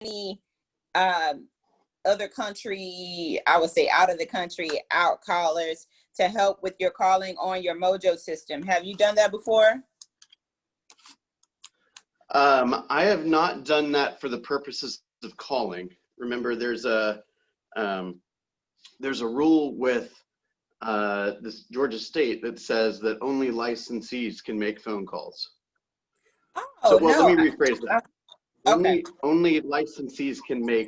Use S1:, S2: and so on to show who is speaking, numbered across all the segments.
S1: any other country, I would say out of the country, out callers to help with your calling on your Mojo system? Have you done that before?
S2: I have not done that for the purposes of calling. Remember, there's a rule with this Georgia state that says that only licensees can make phone calls.
S1: Oh,
S2: so, well,
S1: no.
S2: let me rephrase that.
S1: Okay.
S2: Only licensees can make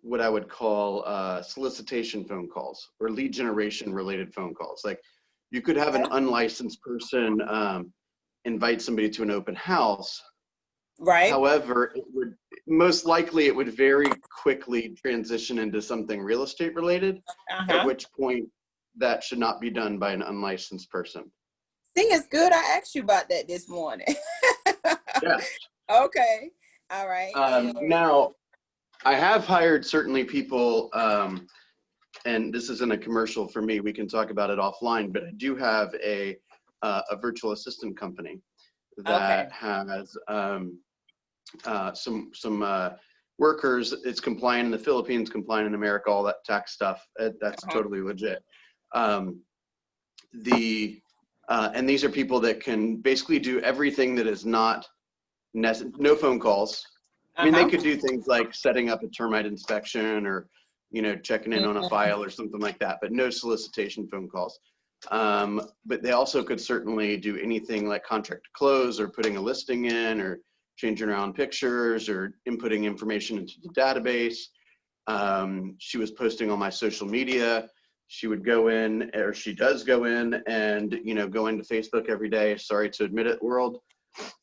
S2: what I would call solicitation phone calls or lead generation related phone calls. Like, you could have an unlicensed person invite somebody to an open house.
S1: Right.
S2: However, it would most likely it would very quickly transition into something real estate related, at which point that should not be done by an unlicensed person.
S1: See, it's good I asked you about that this morning.
S2: Yeah.
S1: Okay. All right.
S2: Now, I have hired certainly people, and this isn't a commercial for me, we can talk about it offline, but I do have a virtual assistant company that has some workers. It's compliant in the Philippines, compliant in America, all that tax stuff. That's totally legit. And these are people that can basically do everything that is not no phone calls. I mean, they could do things like setting up a termite inspection or, you know, checking in on a file or something like that, but no solicitation phone calls. But they also could certainly do anything like contract to close or putting a listing in or changing around pictures or inputting information into the database. She was posting on my social media. She would go in, or she does go in and, you know, go into Facebook every day. Sorry to admit it, world.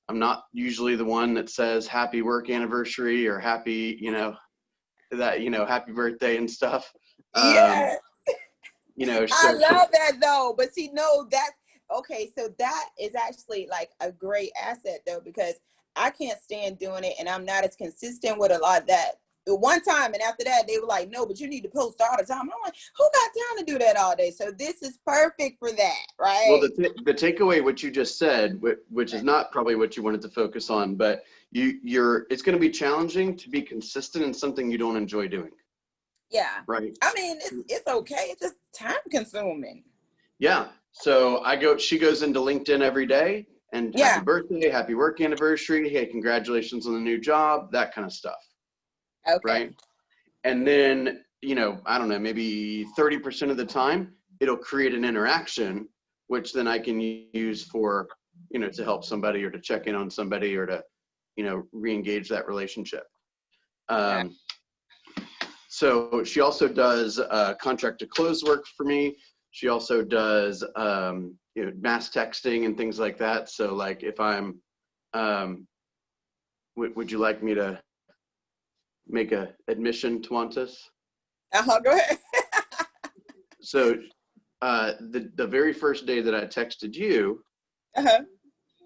S2: I'm not usually the one that says happy work anniversary or happy, you know, happy birthday and stuff.
S1: Yeah.
S2: You know, so
S1: I love that though. But see, no, that's okay. So that is actually like a great asset though, because I can't stand doing it and I'm not as consistent with a lot of that. One time, and after that, they were like, no, but you need to post all the time. I'm like, who got time to do that all day? So this is perfect for that, right?
S2: Well, the takeaway, what you just said, which is not probably what you wanted to focus on, but it's going to be challenging to be consistent in something you don't enjoy doing.
S1: Yeah.
S2: Right.
S1: I mean, it's okay. It's just time consuming.
S2: Yeah. So she goes into LinkedIn every day and happy birthday, happy work anniversary. Hey, congratulations on the new job, that kind of stuff.
S1: Okay.
S2: Right. And then, you know, I don't know, maybe 30% of the time it'll create an interaction, which then I can use for, you know, to help somebody or to check in on somebody or to, you know, re-engage that relationship. So she also does contract to close work for me. She also does, you know, mass texting and things like that. So like if I'm, would you like me to make a admission, Tawantis?
S1: Go ahead.
S2: So the very first day that I texted you,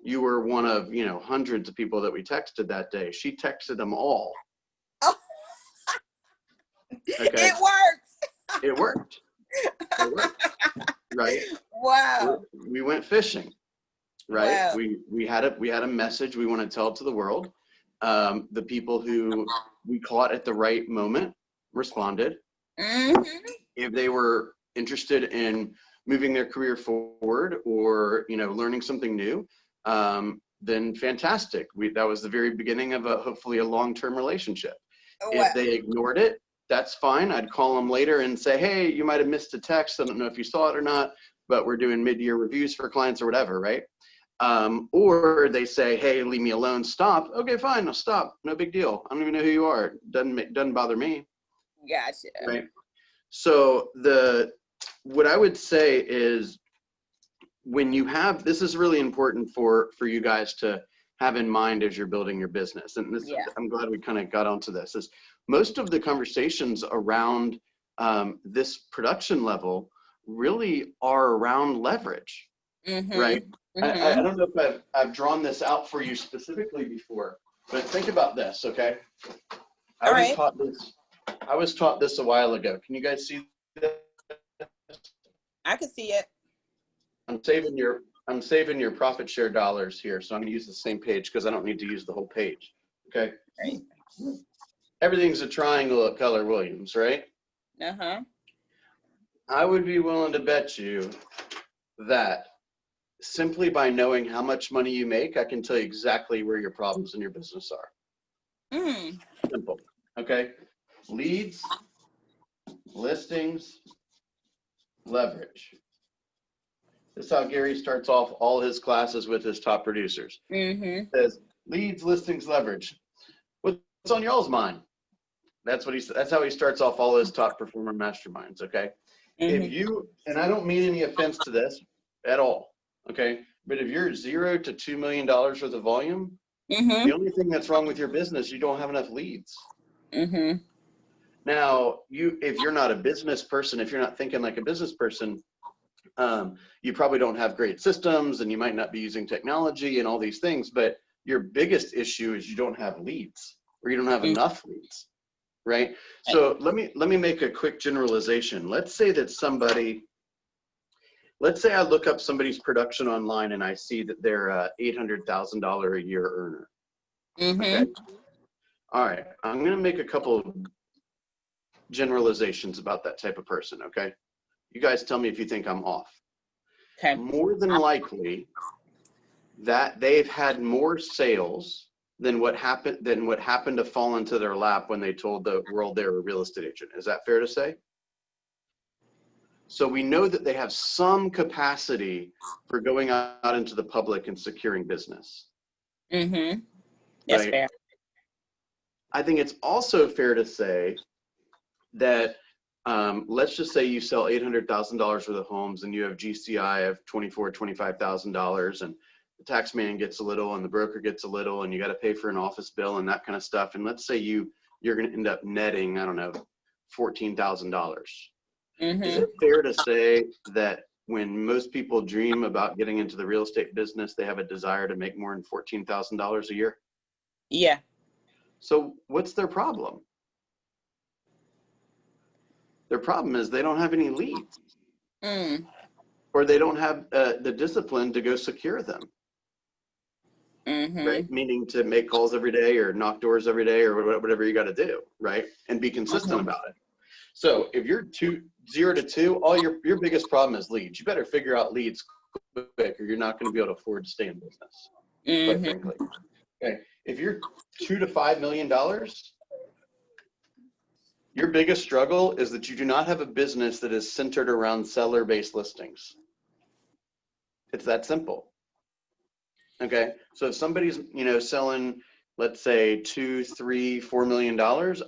S2: you were one of, you know, hundreds of people that we texted that day. She texted them all.
S1: Oh. Okay. It works.
S2: It worked. It worked. Right.
S1: Wow.
S2: We went fishing. Right.
S1: Wow.
S2: We had a message we want to tell to the world. The people who we caught at the right moment responded. If they were interested in moving their career forward or, you know, learning something new, then fantastic. That was the very beginning of hopefully a long-term relationship. Wow. If they ignored it, that's fine. I'd call them later and say, hey, you might have missed a text. I don't know if you saw it or not, but we're doing mid-year reviews for clients or whatever, right? Or they say, hey, leave me alone, stop. Okay, fine, I'll stop. No big deal. I don't even know who you are. Doesn't bother me.
S1: Gotcha.
S2: Right. So what I would say is when you have, this is really important for you guys to have in mind as you're building your business. And this, I'm glad we kind of got onto this, is most of the conversations around this production level really are around leverage, right? I don't know if I've drawn this out for you specifically before, but think about this, okay? I was taught this a while ago. Can you guys see this?
S1: I can see it.
S2: I'm saving your profit share dollars here, so I'm gonna use the same page because I don't need to use the whole page. Okay.
S1: Right.
S2: everything's a triangle at Keller Williams, right?
S1: Uh-huh.
S2: I would be willing to bet you that simply by knowing how much money you make, I can tell you exactly where your problems in your business are. Simple. Okay. Leads, listings, leverage. This is how Gary starts off all his classes with his top producers. Says leads, listings, leverage. What's on y'all's mind? That's how he starts off all his top performer masterminds. Okay. If you, and I don't mean any offense to this at all. Okay. But if you're $0 to $2 million worth of volume, the only thing that's wrong with your business, you don't have enough leads. Now, if you're not a business person, if you're not thinking like a business person, you probably don't have great systems and you might not be using technology and all these things, but your biggest issue is you don't have leads or you don't have enough leads, right? So let me make a quick generalization. Let's say I look up somebody's production online and I see that they're a $800,000 a year earner. Okay. All right. I'm going to make a couple of generalizations about that type of person. Okay. You guys tell me if you think I'm off.
S1: Okay.
S2: More than likely that they've had more sales than what happened to fall into their lap when they told the world they were a real estate agent. Is that fair to say? So we know that they have some capacity for going out into the public and securing business.
S1: That's
S2: right?
S1: fair.
S2: I think it's also fair to say that let's just say you sell $800,000 worth of homes and you have GCI of $24,000, $25,000, and the tax man gets a little and the broker gets a little and you got to pay for an office bill and that kind of stuff. And let's say you're going to end up netting, I don't know, $14,000. Is it fair to say that when most people dream about getting into the real estate business, they have a desire to make more than $14,000 a year?
S1: Yeah.
S2: So what's their problem? Their problem is they don't have any leads, or they don't have the discipline to go secure them. Right? Meaning to make calls every day or knock doors every day or whatever you got to do, right? And be consistent about it. So if you're 0 to 2, all your biggest problem is leads. You better figure out leads quick or you're not going to be able to afford to stay in business, quite frankly. Okay. If you're $2 to $5 million, your biggest struggle is that you do not have a business that is centered around seller-based listings. It's that simple. Okay. So if somebody's, selling, let's say $2, $3, $4 million,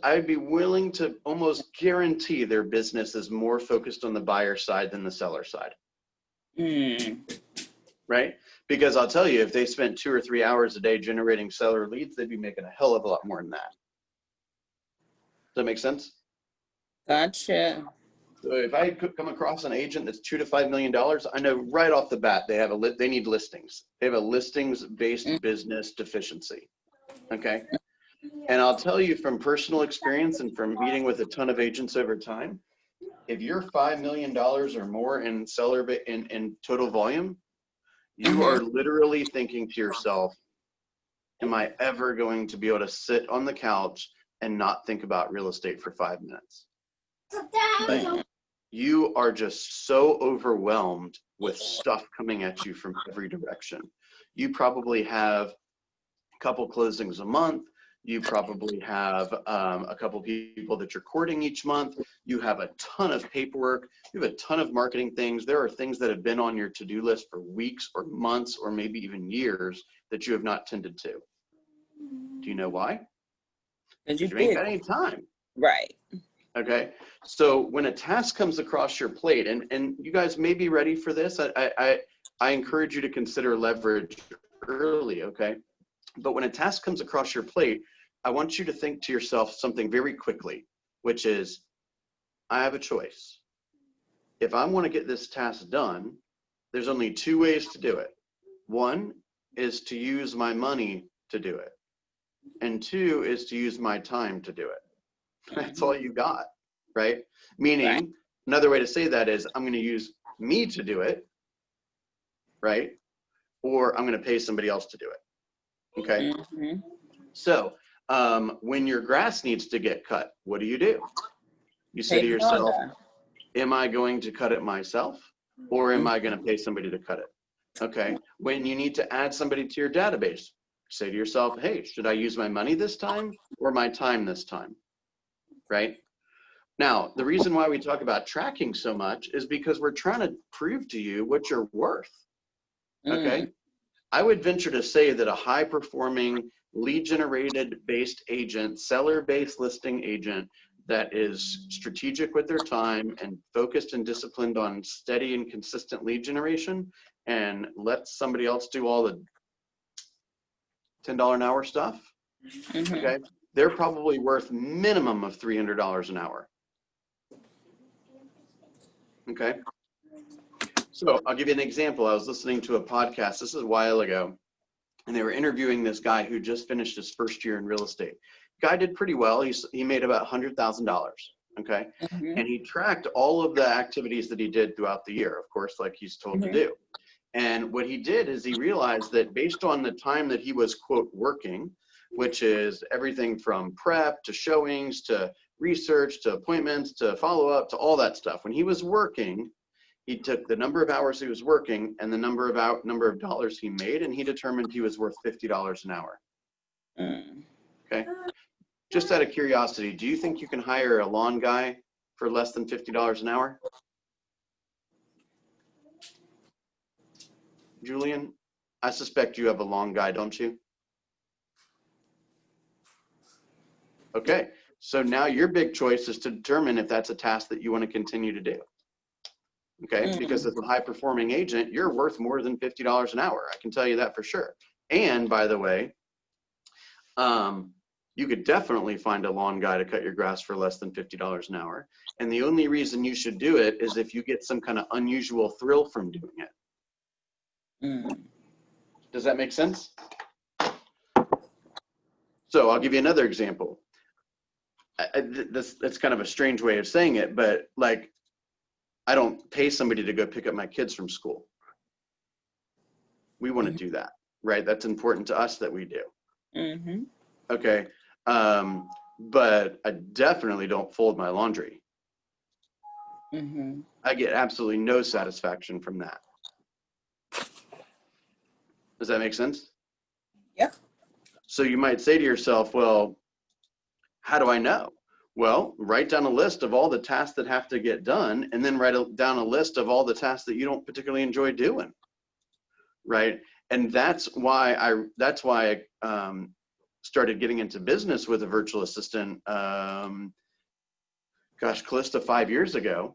S2: I'd be willing to almost guarantee their business is more focused on the buyer side than the seller side. Right? Because I'll tell you, if they spent 2 or 3 hours a day generating seller leads, they'd be making a hell of a lot more than that. Does that make sense?
S1: Gotcha.
S2: So if I could come across an agent that's $2 to $5 million, I know right off the bat they need listings. They have a listings-based business deficiency. Okay. And I'll tell you from personal experience and from meeting with a ton of agents over time, if you're $5 million or more in in total volume, you are literally thinking to yourself, am I ever going to be able to sit on the couch and not think about real estate for 5 minutes? Like, you are just so overwhelmed with stuff coming at you from every direction. You probably have a couple closings a month. You probably have a couple people that you're courting each month. You have a ton of paperwork. You have a ton of marketing things. There are things that have been on your to-do list for weeks or months or maybe even years that you have not tended to. Do you know why? Because you ain't got any time.
S1: Right.
S2: Okay. So when a task comes across your plate, and you guys may be ready for this, I encourage you to consider leverage early. Okay. But when a task comes across your plate, I want you to think to yourself something very quickly, which is, I have a choice. If I want to get this task done, there's only 2 ways to do it. 1 is to use my money to do it. And 2 is to use my time to do it. That's all you got, right? Meaning, another way to say that is, I'm going to use me to do it, right? Or I'm going to pay somebody else to do it. Okay. So When your grass needs to get cut, what do? You say to
S1: Hey,
S2: yourself,
S1: Rhonda.
S2: am I going to cut it myself, or am I going to pay somebody to cut it? Okay. When you need to add somebody to your database, say to yourself, hey, should I use my money this time or my time this time? Right? Now, the reason why we talk about tracking so much is because we're trying to prove to you what you're worth. Okay. I would venture to say that a high performing lead generated based agent, seller based listing agent that is strategic with their time and focused and disciplined on steady and consistent lead generation and let somebody else do all the $10 an hour stuff, okay, they're probably worth minimum of $300 an hour. Okay. So I'll give you an example. I was listening to a podcast, this is a while ago, and they were interviewing this guy who just finished his first year in real estate. Guy did pretty well. He made about $100,000. Okay. And he tracked all of the activities that he did throughout the year, of course, like he's told to do. And what he did is he realized that based on the time that he was, quote, working, which is everything from prep to showings to research to appointments to follow up to all that stuff. When he was working, he took the number of hours he was working and the number of dollars he made, and he determined he was worth $50 an hour. Okay. Just out of curiosity, do you think you can hire a lawn guy for less than $50 an hour? Julian, I suspect you have a lawn guy, don't you? Okay. So now your big choice is to determine if that's a task that you want to continue to do. Okay, because as a high performing agent, you're worth more than $50 an hour. I can tell you that for sure. And by the way, you could definitely find a lawn guy to cut your grass for less than $50 an hour. And the only reason you should do it is if you get some kind of unusual thrill from doing it. Does that make sense? So I'll give you another example. That's kind of a strange way of saying it, but like, I don't pay somebody to go pick up my kids from school. We want to do that, right? That's important to us that we do. Okay. But I definitely don't fold my laundry. I get absolutely no satisfaction from that. Does that make sense?
S1: Yep.
S2: So you might say to yourself, well, how do I know? Well, write down a list of all the tasks that have to get done, and then write down a list of all the tasks that you don't particularly enjoy doing, right? And that's why I started getting into business with a virtual assistant, gosh, close to 5 years ago.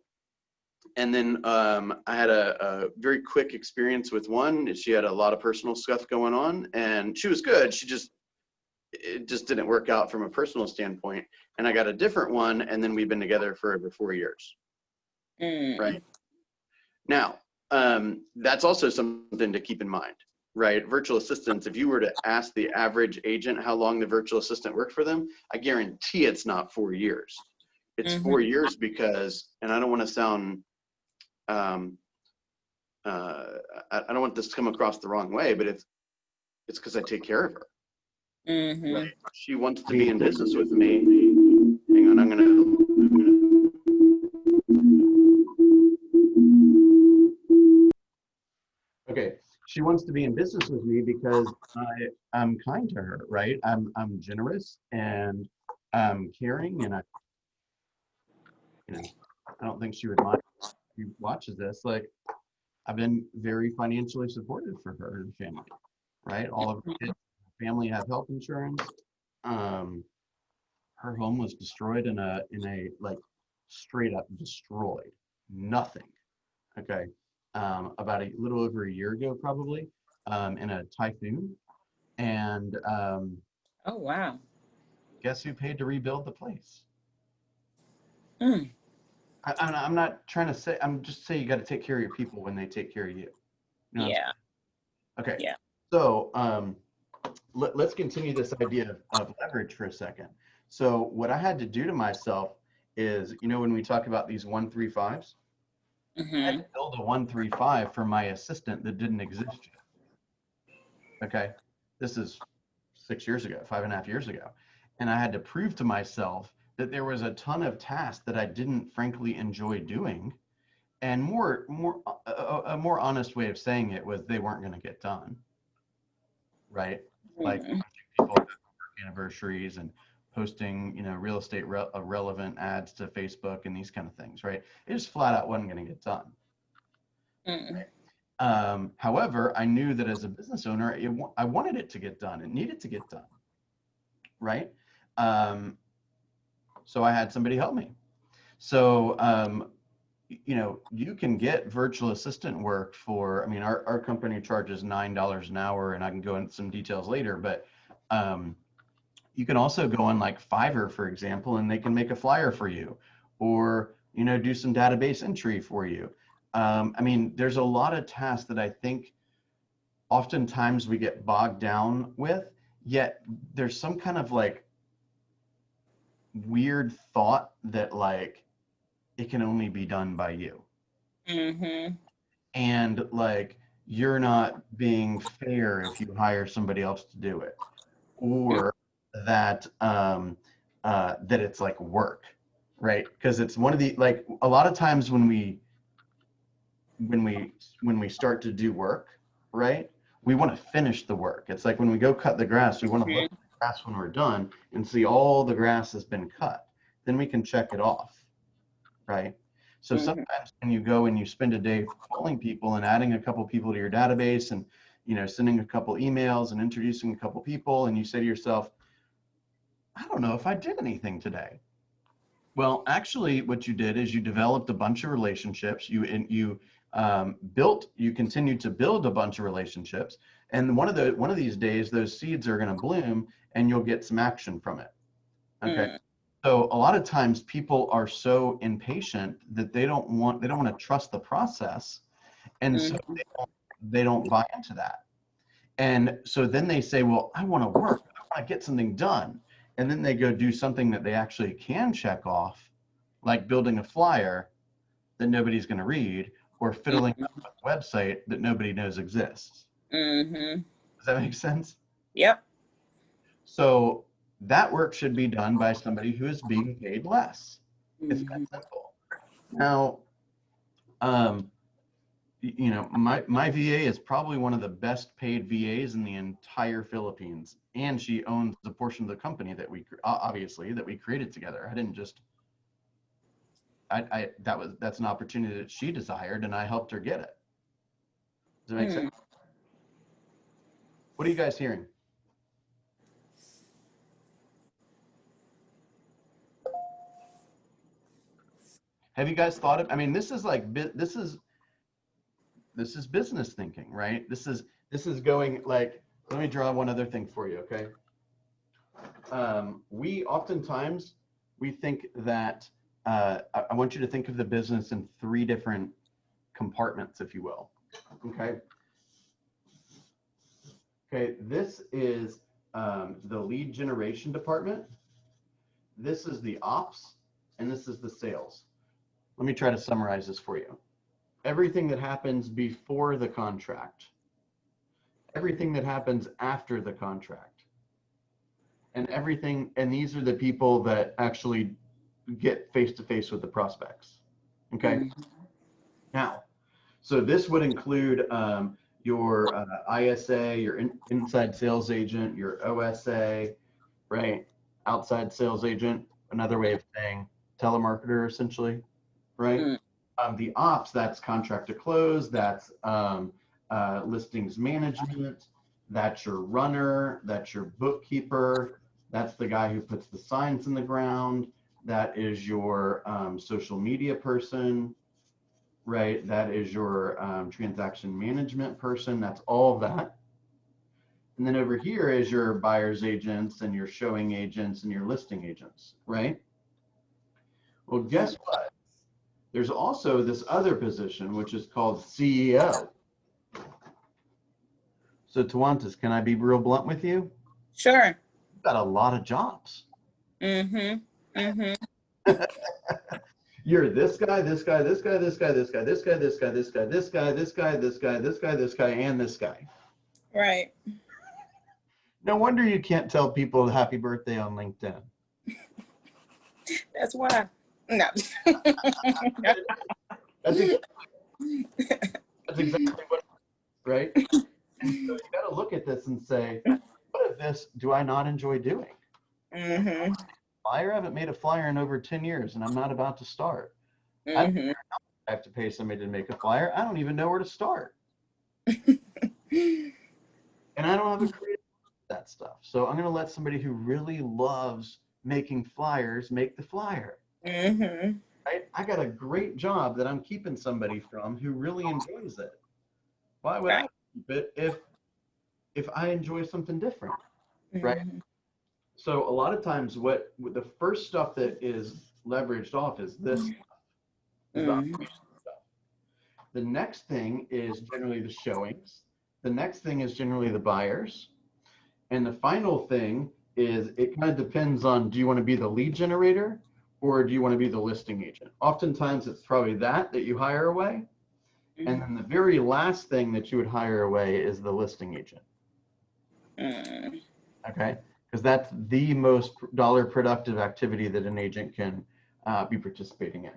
S2: And then I had a very quick experience with one. She had a lot of personal stuff going on, and she was good. It just didn't work out from a personal standpoint. And I got a different one, and then we've been together for over 4 years. Right. Now, that's also something to keep in mind, right? Virtual assistants, if you were to ask the average agent how long the virtual assistant worked for them, I guarantee it's not 4 years. It's 4 years because, and I don't want to sound, I don't want this to come across the wrong way, but it's because I take care of her. Right. She wants to be in business with me. Hang on, I'm gonna. Okay, she wants to be in business with me because I'm kind to her, right? I'm generous and I'm caring, and I don't think she would mind if she watches this. Like, I've been very financially supportive for her and family, right? All of her kids, family have health insurance. Her home was destroyed in a like straight up destroyed, nothing. Okay, about a little over a year ago, probably, in a typhoon, and
S1: Oh wow!
S2: guess who paid to rebuild the place? I'm not trying to say. I'm just saying you got to take care of your people when they take care of you. You know
S1: Yeah.
S2: Okay.
S1: Yeah.
S2: So let's continue this idea of leverage for a second. So what I had to do to myself is, when we talk about these 1-3-5s, I had to build a 1-3-5 for my assistant that didn't exist yet. Okay. This is 6 years ago, 5.5 years ago.
S3: And I had to prove to myself that there was a ton of tasks that I didn't frankly enjoy doing. And a more honest way of saying it was they weren't going to get done, right? Like
S1: Mm-hmm.
S3: people anniversaries and posting, real estate relevant ads to Facebook and these kind of things, right? It just flat out wasn't going to get done. However, I knew that as a business owner, I wanted it to get done. It needed to get done, right? So I had somebody help me. So, you can get virtual assistant work for, I mean, our company charges $9 an hour, and I can go into some details later, but you can also go on like Fiverr, for example, and they can make a flyer for you, or, do some database entry for you. I mean, there's a lot of tasks that I think oftentimes we get bogged down with, yet there's some kind of like weird thought that like it can only be done by you.
S1: Mm-hmm.
S3: And like you're not being fair if you hire somebody else to do it, or that that it's like work, right? Because it's one of the, like, a lot of times when we start to do work, right, we want to finish the work. It's like when we go cut the grass, we want to look at the grass when we're done and see all the grass has been cut, then we can check it off, right? So sometimes when you go and you spend a day calling people and adding a couple people to your database and, sending a couple emails and introducing a couple people, and you say to yourself, I don't know if I did anything today. Well, actually what you did is you developed a bunch of relationships. You continued to build a bunch of relationships. And one of these days, those seeds are going to bloom and you'll get some action from it. Okay. So a lot of times people are so impatient that they don't want to trust the process. And so they don't buy into that. And so then they say, well, I want to work, I want to get something done. And then they go do something that they actually can check off, like building a flyer that nobody's going to read, or fiddling up with a website that nobody knows exists. Does that make sense?
S1: Yep.
S3: So that work should be done by somebody who is being paid less. It's that simple. Now, my VA is probably one of the best paid VAs in the entire Philippines, and she owns a portion of the company that we created together. I didn't just, that's an opportunity that she desired, and I helped her get it. Does that make sense? What are you guys hearing? Have you guys thought of, I mean, this is business thinking, right? This is going like, let me draw one other thing for you, okay? We oftentimes, we think that, I want you to think of the business in 3 different compartments, if you will, okay? Okay, this is the lead generation department. This is the ops, and this is the sales. Let me try to summarize this for you. Everything that happens before the contract, everything that happens after the contract, and these are the people that actually get face-to-face with the prospects, okay? Now, so this would include your ISA, your inside sales agent, your OSA, right? Outside sales agent, another way of saying telemarketer, essentially, right? The ops, that's contract to close, that's listings management, that's your runner, that's your bookkeeper, that's the guy who puts the signs in the ground, that is your social media person, right? That is your transaction management person, that's all of that. And then over here is your buyer's agents and your showing agents and your listing agents, right? Well, guess what? There's also this other position, which is called CEO. So Tawantis, can I be real blunt with you?
S1: Sure.
S3: You've got a lot of jobs. You're this guy, this guy, this guy, this guy, this guy, this guy, this guy, this guy, this guy, this guy, this guy, this guy, this guy, and this guy.
S1: Right.
S3: No wonder you can't tell people happy birthday on LinkedIn.
S1: That's why. No.
S3: That's exactly what, right? And so you got to look at this and say, what of this do I not enjoy doing?
S1: Mm-hmm.
S3: Flyer, I haven't made a flyer in over 10 years and I'm not about to start.
S1: Mm-hmm.
S3: I have to pay somebody to make a flyer. I don't even know where to start. And I don't have a creative that stuff. So I'm going to let somebody who really loves making flyers make the flyer.
S1: Mm-hmm.
S3: Right? I got a great job that I'm keeping somebody from who really enjoys it. Why would I keep it if I enjoy something different? Right?
S1: Mm-hmm.
S3: So a lot of times what the first stuff that is leveraged off is this stuff, is the operation stuff. The next thing is generally the showings. The next thing is generally the buyers. And the final thing is it kind of depends on, do you want to be the lead generator or do you want to be the listing agent? Oftentimes it's probably that you hire away. And then the very last thing that you would hire away is the listing agent.
S1: Mm-hmm.
S3: Okay, because that's the most dollar productive activity that an agent can be participating in.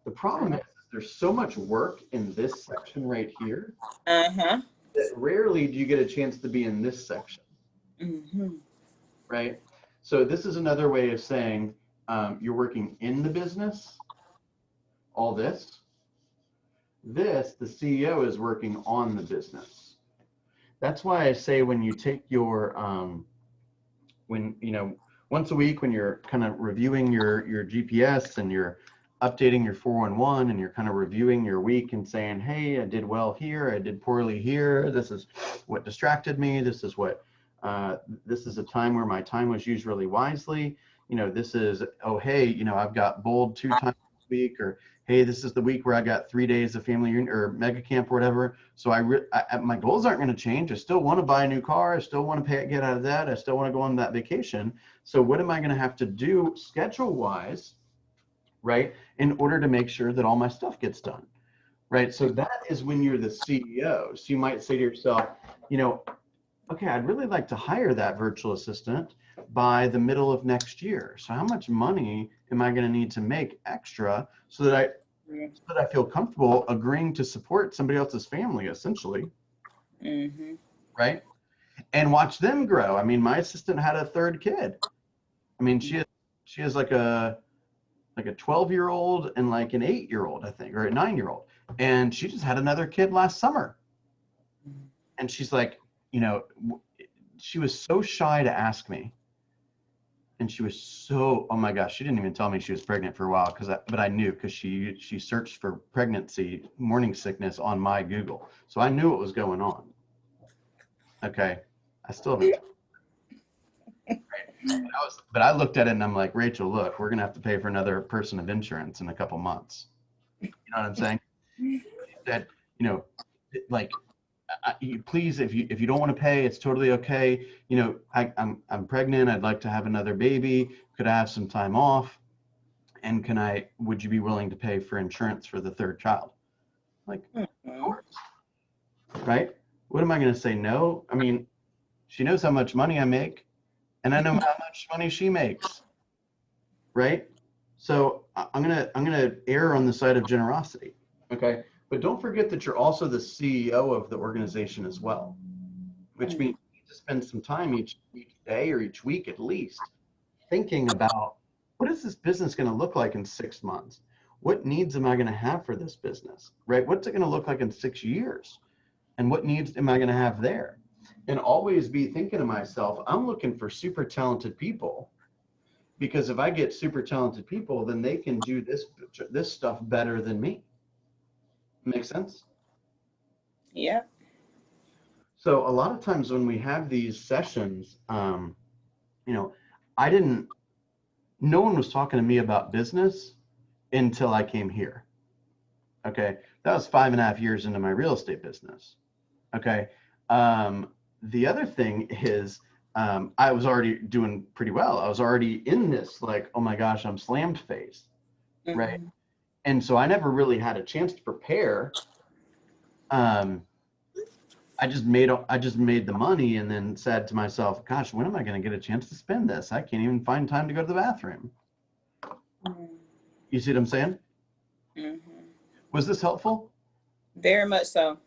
S3: The problem is there's so much work in this section right here
S1: Uh-huh.
S3: that rarely do you get a chance to be in this section.
S1: Mm-hmm.
S3: Right? So this is another way of saying you're working in the business, all this. This, the CEO is working on the business. That's why I say when you take your, once a week when you're kind of reviewing your GPS and you're updating your 411 and you're kind of reviewing your week and saying, hey, I did well here, I did poorly here, this is what distracted me, this is what this is a time where my time was used really wisely. This is, oh, hey, I've got bowled 2 times this week, or hey, this is the week where I got 3 days of family or mega camp or whatever. So my goals aren't going to change. I still want to buy a new car. I still want to get out of that. I still want to go on that vacation. So what am I going to have to do schedule wise, right, in order to make sure that all my stuff gets done, right? So that is when you're the CEO. So you might say to yourself, okay, I'd really like to hire that virtual assistant by the middle of next year. So how much money am I going to need to make extra so that I feel comfortable agreeing to support somebody else's family, essentially,
S1: Mm-hmm.
S3: right? And watch them grow. I mean, my assistant had a 3rd kid. I mean, she has like a 12-year-old and like an 8-year-old, I think, or a 9-year-old, and she just had another kid last summer. And she's like, she was so shy to ask me. And she was so, oh my gosh, she didn't even tell me she was pregnant for a while, but I knew because she searched for pregnancy, morning sickness on my Google. So I knew what was going on. Okay. I still haven't. But I looked at it and I'm like, Rachel, look, we're going to have to pay for another person of insurance in a couple months. You know what I'm saying? That, like, please, if you don't want to pay, it's totally okay. I'm pregnant. I'd like to have another baby. Could I have some time off? And would you be willing to pay for insurance for the 3rd child? Like, of course. Right? What am I going to say no? I mean, she knows how much money I make, and I know how much money she makes. Right? So I'm gonna err on the side of generosity. Okay. But don't forget that you're also the CEO of the organization as well, which means you need to spend some time each day or each week at least thinking about, what is this business going to look like in 6 months? What needs am I going to have for this business, right? What's it going to look like in 6 years? And what needs am I going to have there? And always be thinking to myself, I'm looking for super talented people, because if I get super talented people, then they can do this stuff better than me. Make sense?
S1: Yeah.
S3: So a lot of times when we have these sessions, no one was talking to me about business until I came here. Okay. That was 5.5 years into my real estate business. Okay. The other thing is, I was already doing pretty well. I was already in this, like, oh my gosh, I'm slammed phase.
S1: Mm-hmm.
S3: Right. And so I never really had a chance to prepare I just made the money and then said to myself, gosh, when am I going to get a chance to spend this? I can't even find time to go to the bathroom. You see what I'm saying? Was this helpful?
S1: Very much so.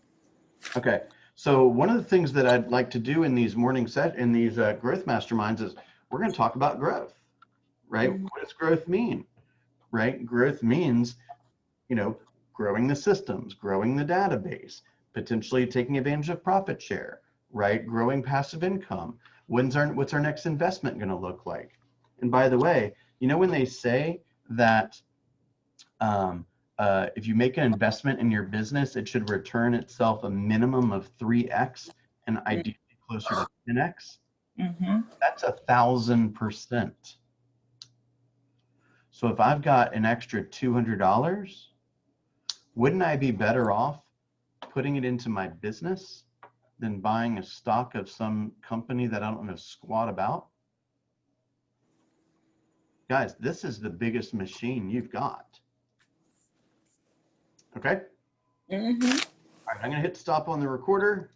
S3: Okay. So one of the things that I'd like to do in these growth masterminds is we're going to talk about growth, right? What does growth mean, right? Growth means, growing the systems, growing the database, potentially taking advantage of profit share, right? Growing passive income. What's our next investment going to look like? And by the way, when they say that if you make an investment in your business, it should return itself a minimum of 3x and ideally closer to 10x. That's 1,000%. So if I've got an extra $200, wouldn't I be better off putting it into my business than buying a stock of some company that I don't know squat about? Guys, this is the biggest machine you've got. Okay? All right, I'm going to hit stop on the recorder.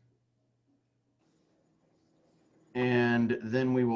S3: And then we will